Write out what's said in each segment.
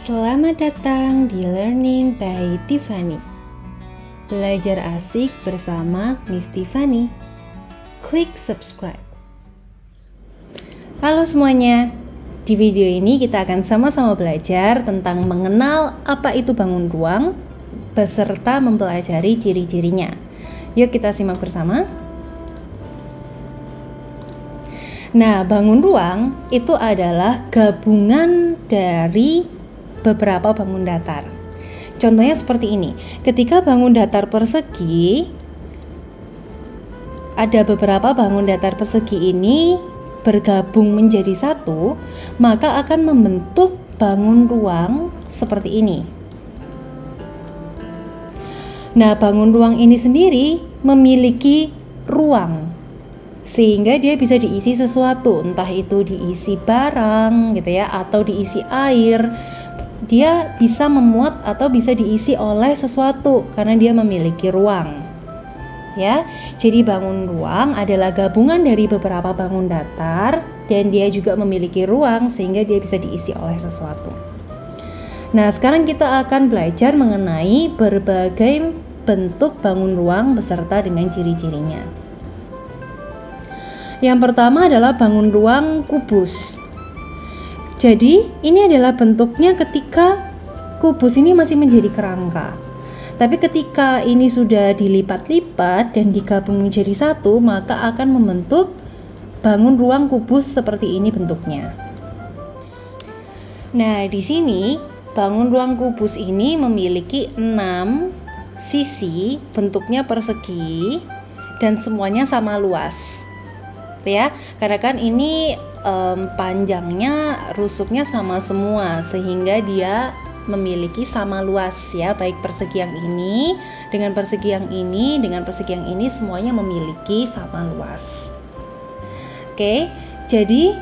Selamat datang di Learning by Tiffany. Belajar asik bersama Miss Tiffany. Klik subscribe. Halo semuanya. Di video ini kita akan sama-sama belajar tentang mengenal apa itu bangun ruang beserta mempelajari ciri-cirinya. Yuk kita simak bersama. Nah, bangun ruang itu adalah gabungan dari beberapa bangun datar. Contohnya seperti ini. Ketika bangun datar persegi, ada beberapa bangun datar persegi ini bergabung menjadi satu, maka akan membentuk bangun ruang seperti ini. Nah, bangun ruang ini sendiri memiliki ruang sehingga dia bisa diisi sesuatu, entah itu diisi barang gitu ya, atau diisi air. Dia bisa memuat atau bisa diisi oleh sesuatu karena dia memiliki ruang. Ya, jadi bangun ruang adalah gabungan dari beberapa bangun datar dan dia juga memiliki ruang sehingga dia bisa diisi oleh sesuatu. Nah, sekarang kita akan belajar mengenai berbagai bentuk bangun ruang beserta dengan ciri-cirinya. Yang pertama adalah bangun ruang kubus. Jadi ini adalah bentuknya ketika kubus ini masih menjadi kerangka. Tapi ketika ini sudah dilipat-lipat dan digabung menjadi satu, maka akan membentuk bangun ruang kubus seperti ini bentuknya. Nah, di sini bangun ruang kubus ini memiliki 6 sisi, bentuknya persegi dan semuanya sama luas. Ya, karena kan ini panjangnya, rusuknya sama semua sehingga dia memiliki sama luas ya, baik persegi yang ini dengan persegi yang ini dengan persegi yang ini semuanya memiliki sama luas. Oke, jadi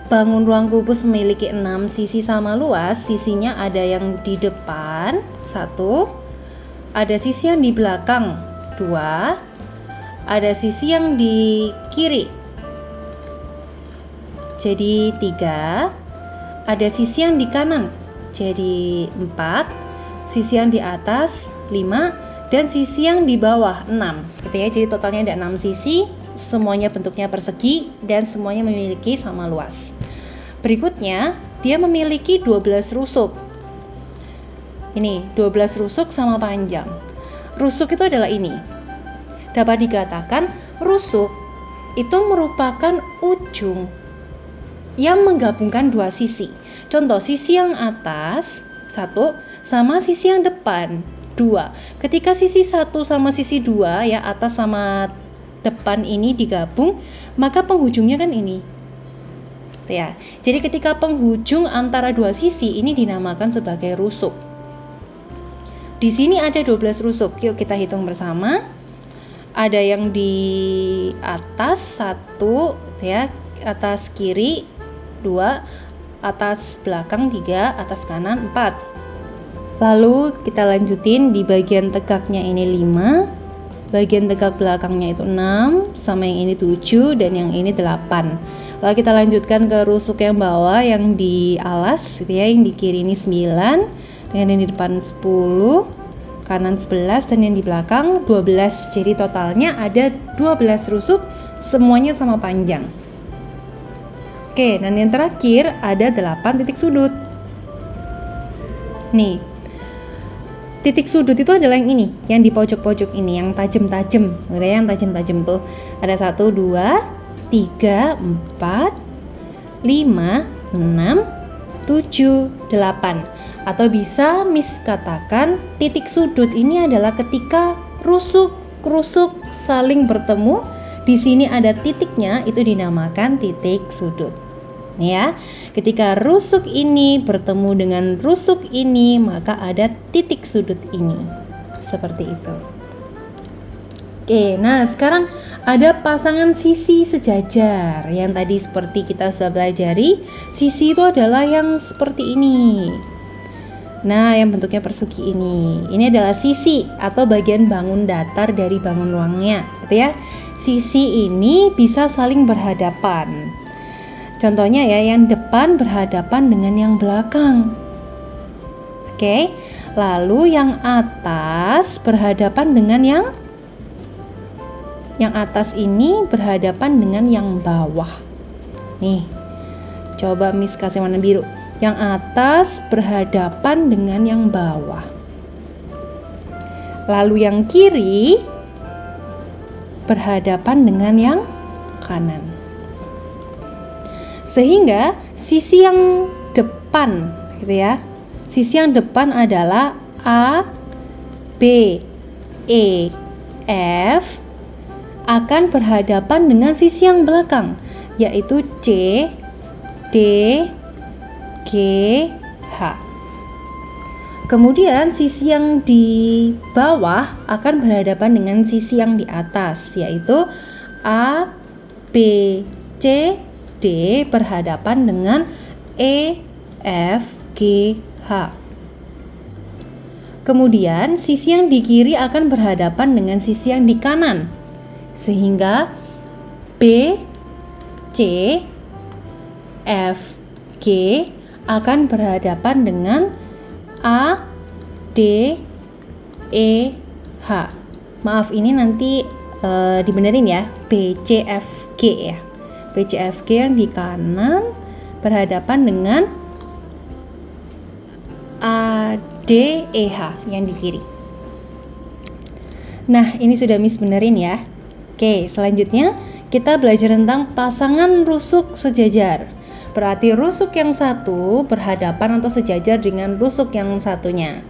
bangun ruang kubus memiliki 6 sisi sama luas. Sisinya ada yang di depan 1, ada sisi yang di belakang 2, ada sisi yang di kiri jadi 3, ada sisi yang di kanan jadi 4, sisi yang di atas 5, dan sisi yang di bawah 6 gitu ya. Jadi totalnya ada 6 sisi, semuanya bentuknya persegi dan semuanya memiliki sama luas. Berikutnya, dia memiliki 12 rusuk. Ini 12 rusuk sama panjang. Rusuk itu adalah ini. Dapat dikatakan rusuk itu merupakan ujung yang menggabungkan dua sisi. Contoh, sisi yang atas 1 sama sisi yang depan 2. Ketika sisi 1 sama sisi 2 ya, atas sama depan ini digabung, maka penghujungnya kan ini. Ya. Jadi ketika penghujung antara dua sisi ini dinamakan sebagai rusuk. Di sini ada 12 rusuk. Yuk kita hitung bersama. Ada yang di atas 1 ya, atas kiri 2, atas belakang 3, atas kanan 4. Lalu kita lanjutin di bagian tegaknya ini 5, bagian tegak belakangnya itu 6, sama yang ini 7 dan yang ini 8. Lalu kita lanjutkan ke rusuk yang bawah yang di alas gitu ya, yang di kiri ini 9, dengan yang di depan 10, kanan 11 dan yang di belakang 12. Jadi totalnya ada 12 rusuk, semuanya sama panjang. Oke, dan yang terakhir ada 8 titik sudut. Nih, titik sudut itu adalah yang ini, yang di pojok-pojok ini, yang tajam-tajam. Yang tajam-tajam tuh ada 1, 2, 3, 4, 5, 6, 7, 8. Atau bisa Miss katakan titik sudut ini adalah ketika rusuk saling bertemu. Di sini ada titiknya, itu dinamakan titik sudut. Nih ya, ketika rusuk ini bertemu dengan rusuk ini, maka ada titik sudut ini. Seperti itu. Oke, nah sekarang ada pasangan sisi sejajar. Yang tadi seperti kita sudah pelajari, sisi itu adalah yang seperti ini. Nah, yang bentuknya persegi ini. Ini adalah sisi atau bagian bangun datar dari bangun ruangnya, gitu ya. Sisi ini bisa saling berhadapan. Contohnya ya, yang depan berhadapan dengan yang belakang. Oke, lalu yang atas berhadapan dengan yang atas ini berhadapan dengan yang bawah. Nih, coba Miss kasih warna biru. Yang atas berhadapan dengan yang bawah. Lalu yang kiri berhadapan dengan yang kanan. Sehingga sisi yang depan, gitu ya. Sisi yang depan adalah A, B, E, F akan berhadapan dengan sisi yang belakang, yaitu C, D, G, H. Kemudian sisi yang di bawah akan berhadapan dengan sisi yang di atas, yaitu A, B, C, D berhadapan dengan E, F, G, H. Kemudian sisi yang di kiri akan berhadapan dengan sisi yang di kanan, sehingga B, C, F, G akan berhadapan dengan A, D, E, H. Maaf, ini nanti dibenerin ya, B, C, F, G ya. B, C, F, G yang di kanan berhadapan dengan A, D, E, H yang di kiri. Nah, ini sudah Miss benerin ya. Oke, selanjutnya kita belajar tentang pasangan rusuk sejajar. Berarti rusuk yang satu berhadapan atau sejajar dengan rusuk yang satunya.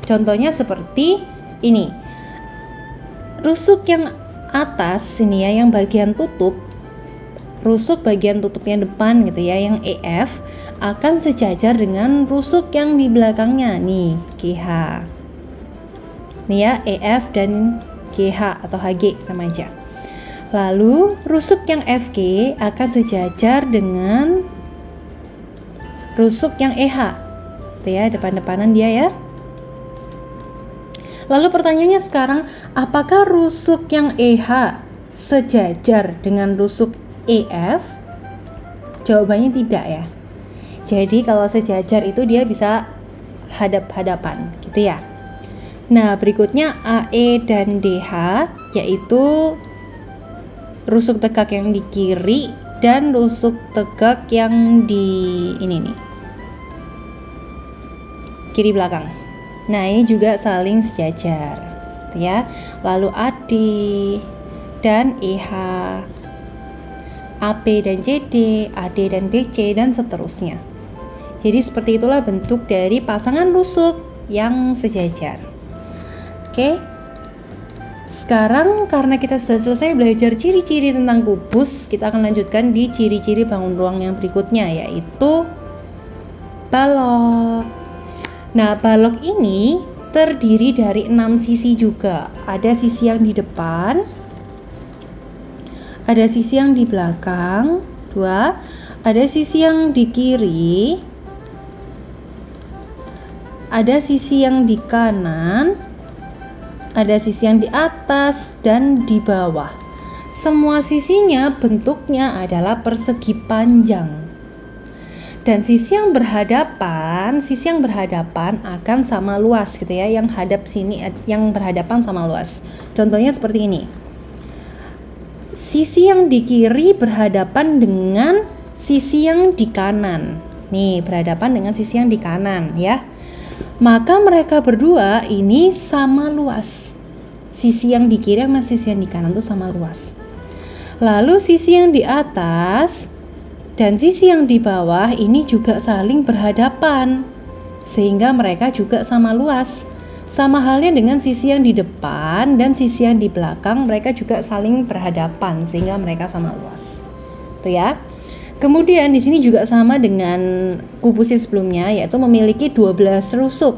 Contohnya seperti ini. Rusuk yang atas ini ya, yang bagian tutup, rusuk bagian tutupnya depan gitu ya, yang EF akan sejajar dengan rusuk yang di belakangnya nih, GH. Nih ya, EF dan GH atau HG sama aja. Lalu rusuk yang FG akan sejajar dengan rusuk yang EH. Tuh ya, depan-depanan dia ya. Lalu pertanyaannya sekarang, apakah rusuk yang EH sejajar dengan rusuk EF? Jawabannya tidak ya. Jadi kalau sejajar itu dia bisa hadap-hadapan gitu ya. Nah, berikutnya AE dan DH, yaitu rusuk tegak yang di kiri dan rusuk tegak yang di ini nih, kiri belakang. Nah, ini juga saling sejajar gitu ya. Lalu AD dan EH, AP dan CD, AD dan BC, dan seterusnya. Jadi seperti itulah bentuk dari pasangan rusuk yang sejajar. Oke. Sekarang karena kita sudah selesai belajar ciri-ciri tentang kubus, kita akan lanjutkan di ciri-ciri bangun ruang yang berikutnya, yaitu balok. Nah, balok ini terdiri dari 6 sisi juga. Ada sisi yang di depan, ada sisi yang di belakang, 2, ada sisi yang di kiri, ada sisi yang di kanan, ada sisi yang di atas dan di bawah. Semua sisinya bentuknya adalah persegi panjang. Dan sisi yang berhadapan akan sama luas gitu ya, yang hadap sini yang berhadapan sama luas. Contohnya seperti ini. Sisi yang di kiri berhadapan dengan sisi yang di kanan. Nih, berhadapan dengan sisi yang di kanan ya. Maka mereka berdua ini sama luas. Sisi yang di kiri sama sisi yang di kanan itu sama luas. Lalu sisi yang di atas dan sisi yang di bawah ini juga saling berhadapan, sehingga mereka juga sama luas. Sama halnya dengan sisi yang di depan dan sisi yang di belakang, mereka juga saling berhadapan, sehingga mereka sama luas. Tuh ya. Kemudian di sini juga sama dengan kubus yang sebelumnya, yaitu memiliki 12 rusuk.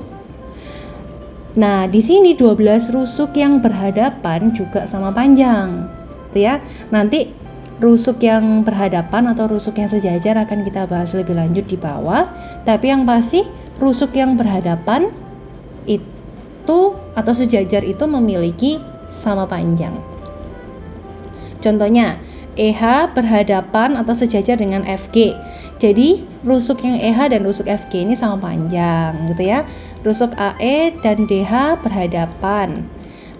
Nah, di sini 12 rusuk yang berhadapan juga sama panjang. Tuh ya. Nanti rusuk yang berhadapan atau rusuk yang sejajar akan kita bahas lebih lanjut di bawah. Tapi yang pasti rusuk yang berhadapan itu atau sejajar itu memiliki sama panjang. Contohnya, EH berhadapan atau sejajar dengan FG. Jadi rusuk yang EH dan rusuk FG ini sama panjang gitu ya. Rusuk AE dan DH berhadapan,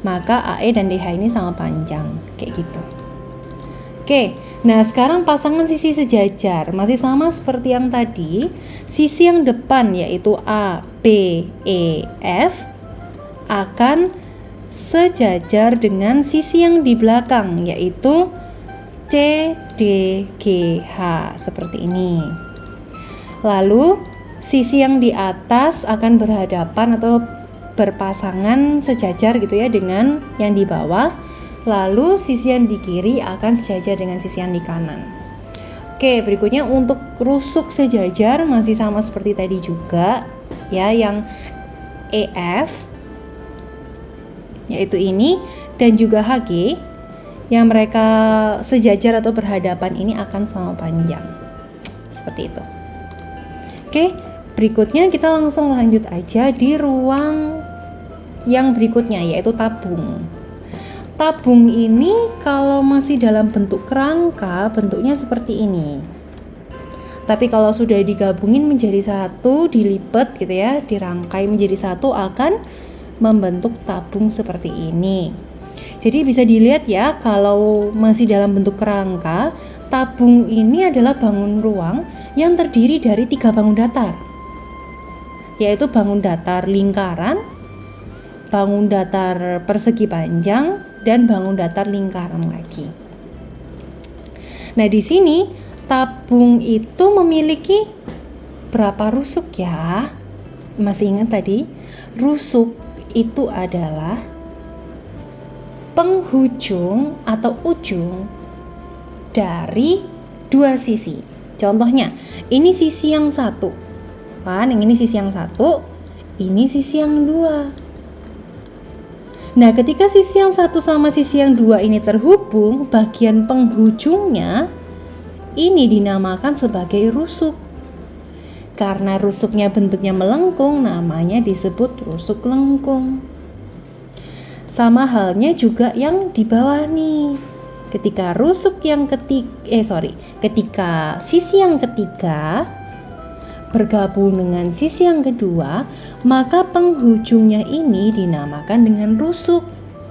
maka AE dan DH ini sama panjang, kayak gitu. Oke, nah sekarang pasangan sisi sejajar masih sama seperti yang tadi. Sisi yang depan yaitu A, B, E, F akan sejajar dengan sisi yang di belakang yaitu C, D, G, H seperti ini. Lalu sisi yang di atas akan berhadapan atau berpasangan sejajar gitu ya dengan yang di bawah. Lalu sisi yang di kiri akan sejajar dengan sisi yang di kanan. Oke, berikutnya untuk rusuk sejajar masih sama seperti tadi juga ya, yang EF yaitu ini dan juga HG yang mereka sejajar atau berhadapan ini akan sama panjang seperti itu. Oke, berikutnya kita langsung lanjut aja di ruang yang berikutnya yaitu tabung. Tabung ini kalau masih dalam bentuk kerangka bentuknya seperti ini. Tapi kalau sudah digabungin menjadi satu, dilipat gitu ya, dirangkai menjadi satu akan membentuk tabung seperti ini. Jadi bisa dilihat ya, kalau masih dalam bentuk kerangka, tabung ini adalah bangun ruang yang terdiri dari 3 bangun datar, yaitu bangun datar lingkaran, bangun datar persegi panjang, dan bangun datar lingkaran lagi. Nah, di sini tabung itu memiliki berapa rusuk ya? Masih ingat tadi? Rusuk itu adalah penghujung atau ujung dari 2 sisi. Contohnya, ini sisi yang satu, kan? Yang ini sisi yang satu, ini sisi yang 2. Nah, ketika sisi yang satu sama sisi yang 2 ini terhubung, bagian penghujungnya ini dinamakan sebagai rusuk. Karena rusuknya bentuknya melengkung, namanya disebut rusuk lengkung. Sama halnya juga yang di bawah nih. Ketika ketika sisi yang ketiga bergabung dengan sisi yang kedua, maka penghujungnya ini dinamakan dengan rusuk.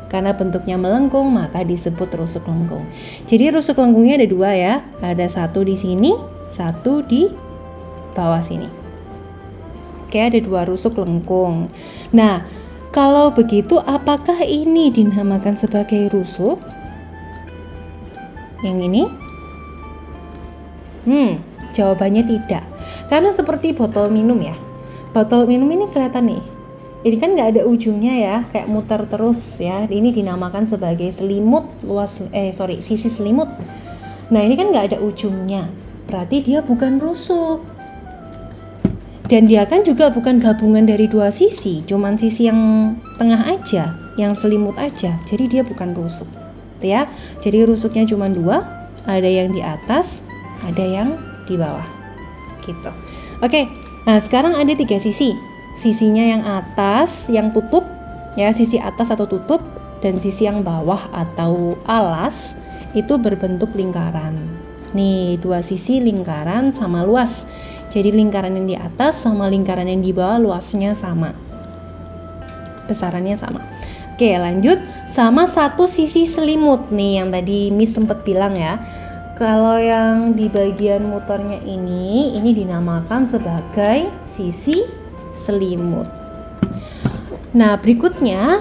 Karena bentuknya melengkung, maka disebut rusuk lengkung. Jadi rusuk lengkungnya ada 2 ya. Ada satu di sini, satu di bawah sini. Oke, ada 2 rusuk lengkung. Nah, kalau begitu apakah ini dinamakan sebagai rusuk? Yang ini? Jawabannya tidak. Karena seperti botol minum ya. Botol minum ini kelihatan nih. Ini kan nggak ada ujungnya ya, kayak muter terus ya. Ini dinamakan sebagai selimut sisi selimut. Nah, ini kan nggak ada ujungnya. Berarti dia bukan rusuk. Dan dia kan juga bukan gabungan dari 2 sisi, cuman sisi yang tengah aja, yang selimut aja. Jadi dia bukan rusuk, ya. Jadi rusuknya cuma 2, ada yang di atas, ada yang di bawah, gitu. Oke, nah sekarang ada 3 sisi. Sisinya yang atas, yang tutup, ya, sisi atas atau tutup, dan sisi yang bawah atau alas itu berbentuk lingkaran. Nih, 2 sisi lingkaran sama luas. Jadi lingkaran yang di atas sama lingkaran yang di bawah luasnya sama, besarannya sama. Oke, lanjut sama satu sisi selimut nih yang tadi Miss sempat bilang ya. Kalau yang di bagian muternya ini dinamakan sebagai sisi selimut. Nah, berikutnya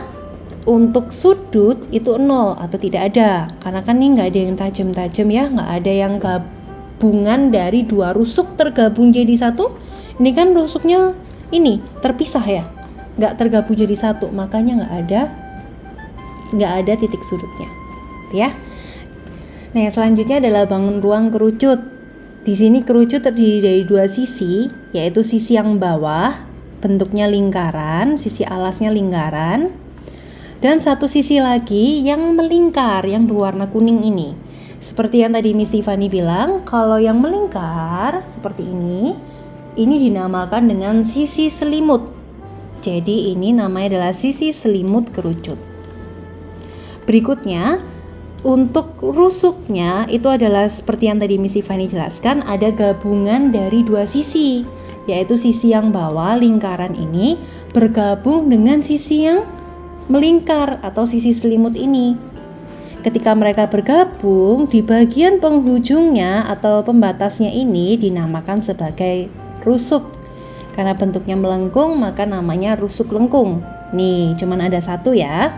untuk sudut itu 0 atau tidak ada, karena kan ini nggak ada yang tajam-tajam ya, nggak ada yang gabungan dari 2 rusuk tergabung jadi satu. Ini kan rusuknya ini terpisah ya, nggak tergabung jadi satu, makanya nggak ada titik sudutnya, ya. Nah, selanjutnya adalah bangun ruang kerucut. Di sini kerucut terdiri dari 2 sisi, yaitu sisi yang bawah bentuknya lingkaran, sisi alasnya lingkaran, dan satu sisi lagi yang melingkar yang berwarna kuning ini. Seperti yang tadi Miss Tiffany bilang, kalau yang melingkar seperti ini dinamakan dengan sisi selimut. Jadi ini namanya adalah sisi selimut kerucut. Berikutnya, Untuk rusuknya itu adalah seperti yang tadi Miss Tiffany jelaskan, ada gabungan dari dua sisi, yaitu sisi yang bawah lingkaran ini bergabung dengan sisi yang melingkar atau sisi selimut ini. Ketika mereka bergabung, di bagian penghujungnya atau pembatasnya ini dinamakan sebagai rusuk. Karena bentuknya melengkung, maka namanya rusuk lengkung. Nih, cuman ada satu ya.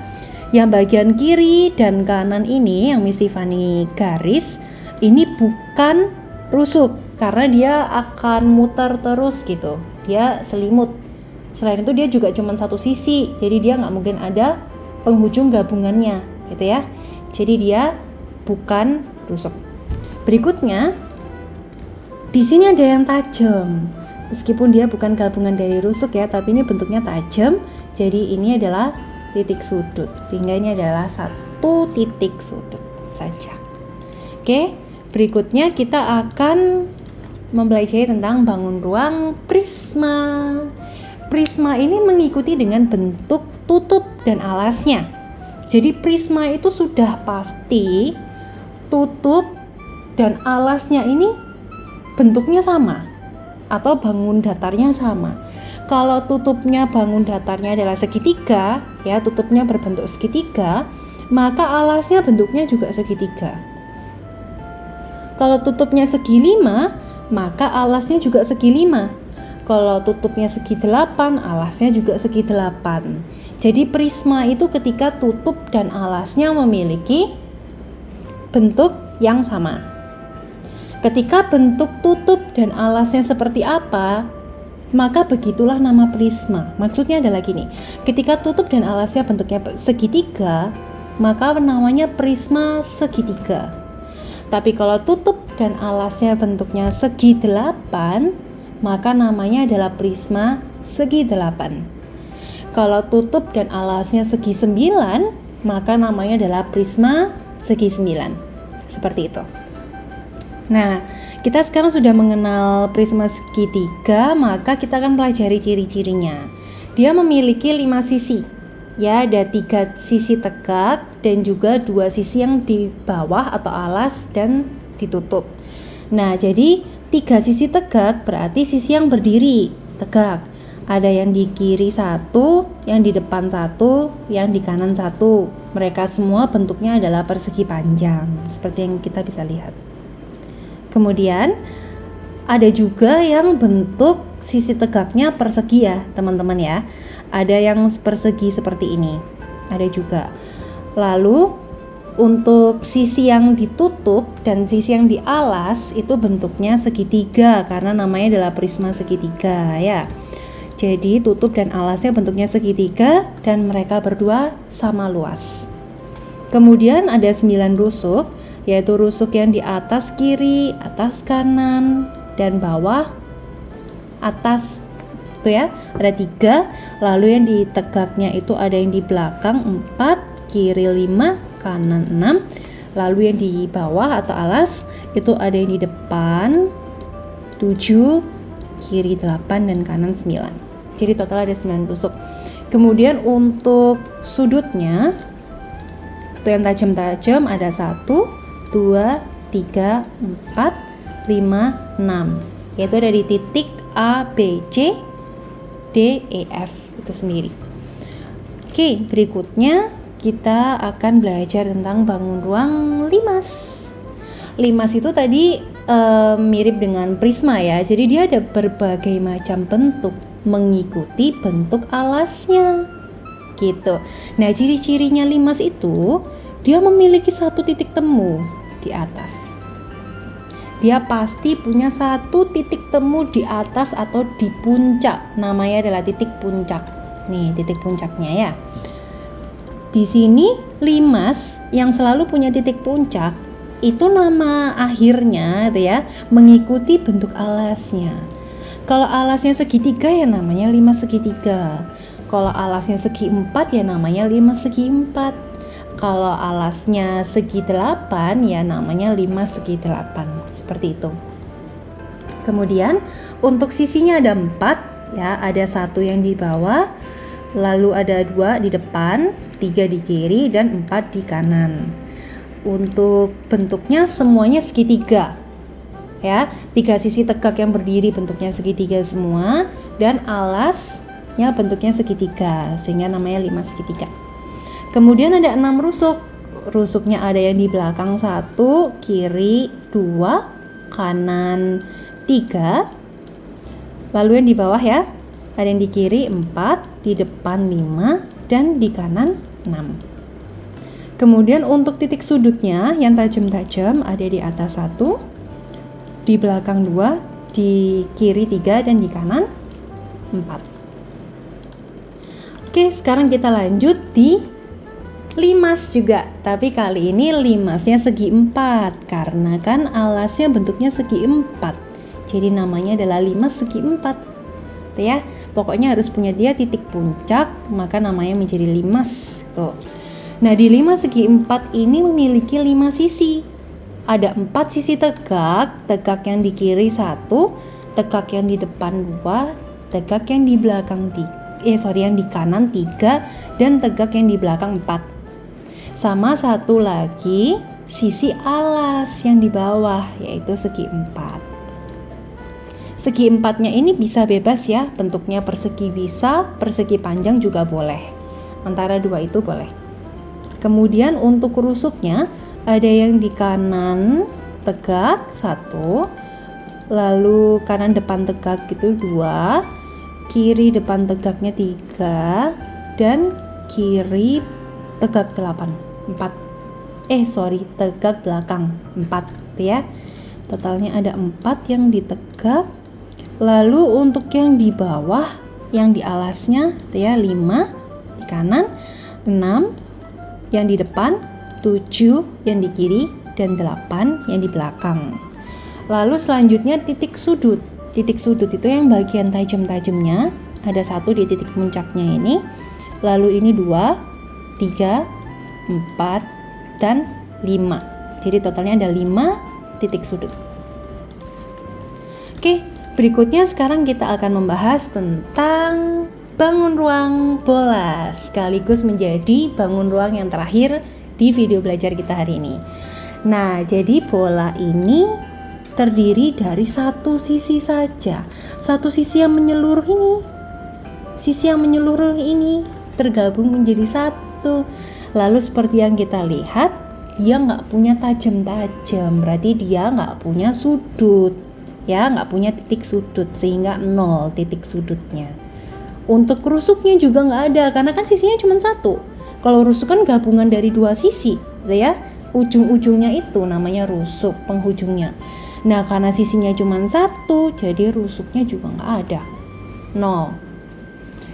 Yang bagian kiri dan kanan ini yang Miss Tiffany garis, ini bukan rusuk karena dia akan muter terus gitu. Dia selimut. Selain itu dia juga cuma satu sisi, jadi dia nggak mungkin ada penghujung gabungannya, gitu ya. Jadi dia bukan rusuk. Berikutnya, di sini ada yang tajam. Meskipun dia bukan gabungan dari rusuk ya, tapi ini bentuknya tajam. Jadi ini adalah titik sudut, sehingga ini adalah satu titik sudut saja. Oke, berikutnya kita akan mempelajari tentang bangun ruang prisma. Prisma ini mengikuti dengan bentuk tutup dan alasnya. Jadi prisma itu sudah pasti tutup dan alasnya ini bentuknya sama atau bangun datarnya sama. Kalau tutupnya bangun datarnya adalah segitiga, ya tutupnya berbentuk segitiga, maka alasnya bentuknya juga segitiga. Kalau tutupnya segi 5, maka alasnya juga segi 5. Kalau tutupnya segi 8, alasnya juga segi 8. Jadi prisma itu ketika tutup dan alasnya memiliki bentuk yang sama. Ketika bentuk tutup dan alasnya seperti apa, maka begitulah nama prisma. Maksudnya adalah gini, ketika tutup dan alasnya bentuknya segitiga, maka namanya prisma segitiga. Tapi kalau tutup dan alasnya bentuknya segi 8, maka namanya adalah prisma segi 8. Kalau tutup dan alasnya segi 9, maka namanya adalah prisma segi 9. Seperti itu. Nah, kita sekarang sudah mengenal prisma segitiga, maka kita akan pelajari ciri-cirinya. Dia memiliki 5 sisi. Ya, ada 3 sisi tegak dan juga 2 sisi yang di bawah atau alas dan ditutup. Nah, jadi 3 sisi tegak berarti sisi yang berdiri tegak. Ada yang di kiri 1, yang di depan 1, yang di kanan 1. Mereka semua bentuknya adalah persegi panjang, seperti yang kita bisa lihat. Kemudian ada juga yang bentuk sisi tegaknya persegi ya teman-teman ya. Ada yang persegi seperti ini, ada juga. Lalu untuk sisi yang ditutup dan sisi yang di alas itu bentuknya segitiga karena namanya adalah prisma segitiga ya. Jadi tutup dan alasnya bentuknya segitiga dan mereka berdua sama luas. Kemudian ada 9 rusuk, yaitu rusuk yang di atas kiri, atas kanan, dan bawah atas itu ya, ada 3. Lalu yang di tegaknya itu ada yang di belakang 4, kiri 5, kanan 6. Lalu yang di bawah atau alas itu ada yang di depan 7, kiri 8, dan kanan 9. Jadi total ada 9 rusuk. Kemudian untuk sudutnya itu yang tajam-tajam ada 1, 2, 3, 4, 5, 6. Yaitu ada di titik A, B, C, D, E, F itu sendiri. Oke, berikutnya kita akan belajar tentang bangun ruang limas. Limas itu tadi mirip dengan prisma ya. Jadi dia ada berbagai macam bentuk mengikuti bentuk alasnya. Gitu. Nah, ciri-cirinya limas itu dia memiliki satu titik temu di atas. Dia pasti punya satu titik temu di atas atau di puncak. Namanya adalah titik puncak. Nih, titik puncaknya ya. Di sini limas yang selalu punya titik puncak itu nama akhirnya itu ya mengikuti bentuk alasnya. Kalau alasnya segitiga ya namanya limas segitiga. Kalau alasnya segi 4 ya namanya limas segi 4. Kalau alasnya segi 8 ya namanya limas segi 8. Seperti itu. Kemudian untuk sisinya ada 4 ya, ada 1 yang di bawah, lalu ada 2 di depan, 3 di kiri, dan 4 di kanan. untuk bentuknya semuanya segitiga. Ya, 3 sisi tegak yang berdiri bentuknya segitiga semua, dan alasnya bentuknya segitiga, sehingga namanya 5 segitiga. Kemudian ada 6 rusuk. Rusuknya ada yang di belakang 1, kiri 2, kanan 3. Lalu yang di bawah ya, ada yang di kiri 4, di depan 5, dan di kanan 6. Kemudian untuk titik sudutnya yang tajam-tajam ada di atas 1, di belakang 2, di kiri 3, dan di kanan 4. Oke, sekarang kita lanjut di limas juga, tapi kali ini limasnya segi 4 karena kan alasnya bentuknya segi 4. Jadi namanya adalah limas segi 4. Tuh ya, pokoknya harus punya dia titik puncak, maka namanya menjadi limas. Tuh. Nah, di limas segi 4 ini memiliki 5 sisi. Ada 4 sisi tegak yang di kiri 1, tegak yang di depan 2, tegak yang di belakang yang di kanan 3, dan tegak yang di belakang 4. Sama satu lagi sisi alas yang di bawah, yaitu segi 4. Segi 4-nya ini bisa bebas ya, bentuknya persegi bisa, persegi panjang juga boleh. Antara dua itu boleh. Kemudian untuk rusuknya ada yang di kanan tegak 1, lalu kanan depan tegak gitu 2, kiri depan tegaknya 3, dan kiri tegak 4. Tegak belakang 4 ya. Totalnya ada 4 yang ditegak. Lalu untuk yang di bawah, yang di alasnya ya 5 di kanan, 6 yang di depan, 7 yang di kiri, dan 8 yang di belakang. Lalu selanjutnya titik sudut. Titik sudut itu yang bagian tajam-tajamnya, ada 1 di titik puncaknya ini. Lalu ini 2, 3, 4, dan 5. Jadi totalnya ada 5 titik sudut. Oke, berikutnya sekarang kita akan membahas tentang bangun ruang bola, sekaligus menjadi bangun ruang yang terakhir di video belajar kita hari ini. Nah, jadi bola ini terdiri dari satu sisi saja. Satu sisi yang menyeluruh ini. Sisi yang menyeluruh ini tergabung menjadi satu. Lalu seperti yang kita lihat, dia nggak punya tajam-tajam, berarti dia nggak punya sudut. Ya, nggak punya titik sudut, sehingga 0 titik sudutnya. Untuk rusuknya juga nggak ada, karena kan sisinya cuma 1. Kalau rusuk kan gabungan dari 2 sisi, ya. Ujung-ujungnya itu namanya rusuk, penghujungnya. Nah, karena sisinya cuma 1, jadi rusuknya juga nggak ada, 0.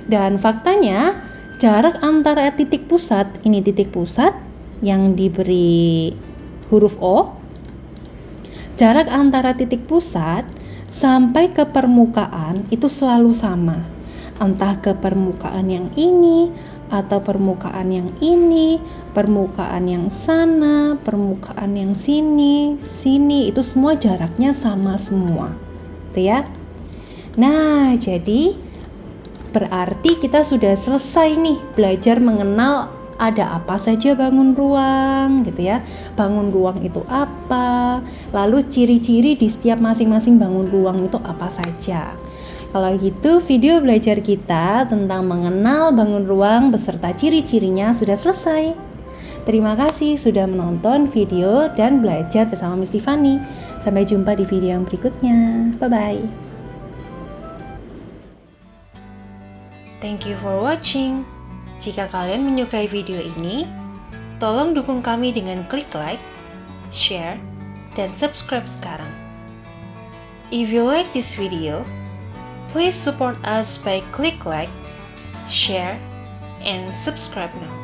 Dan faktanya, jarak antara titik pusat, ini titik pusat yang diberi huruf O, jarak antara titik pusat sampai ke permukaan itu selalu sama. Entah ke permukaan yang ini, atau permukaan yang ini, permukaan yang sana, permukaan yang sini, itu semua jaraknya sama semua. Gitu ya. Nah, jadi berarti kita sudah selesai nih belajar mengenal ada apa saja bangun ruang gitu ya. Bangun ruang itu apa? Lalu ciri-ciri di setiap masing-masing bangun ruang itu apa saja? Kalau gitu video belajar kita tentang mengenal bangun ruang beserta ciri-cirinya sudah selesai. Terima kasih sudah menonton video dan belajar bersama Miss Tiffany. Sampai jumpa di video yang berikutnya. Bye-bye. Thank you for watching. Jika kalian menyukai video ini, tolong dukung kami dengan klik like, share, dan subscribe sekarang. If you like this video, please support us by click like, share, and subscribe now.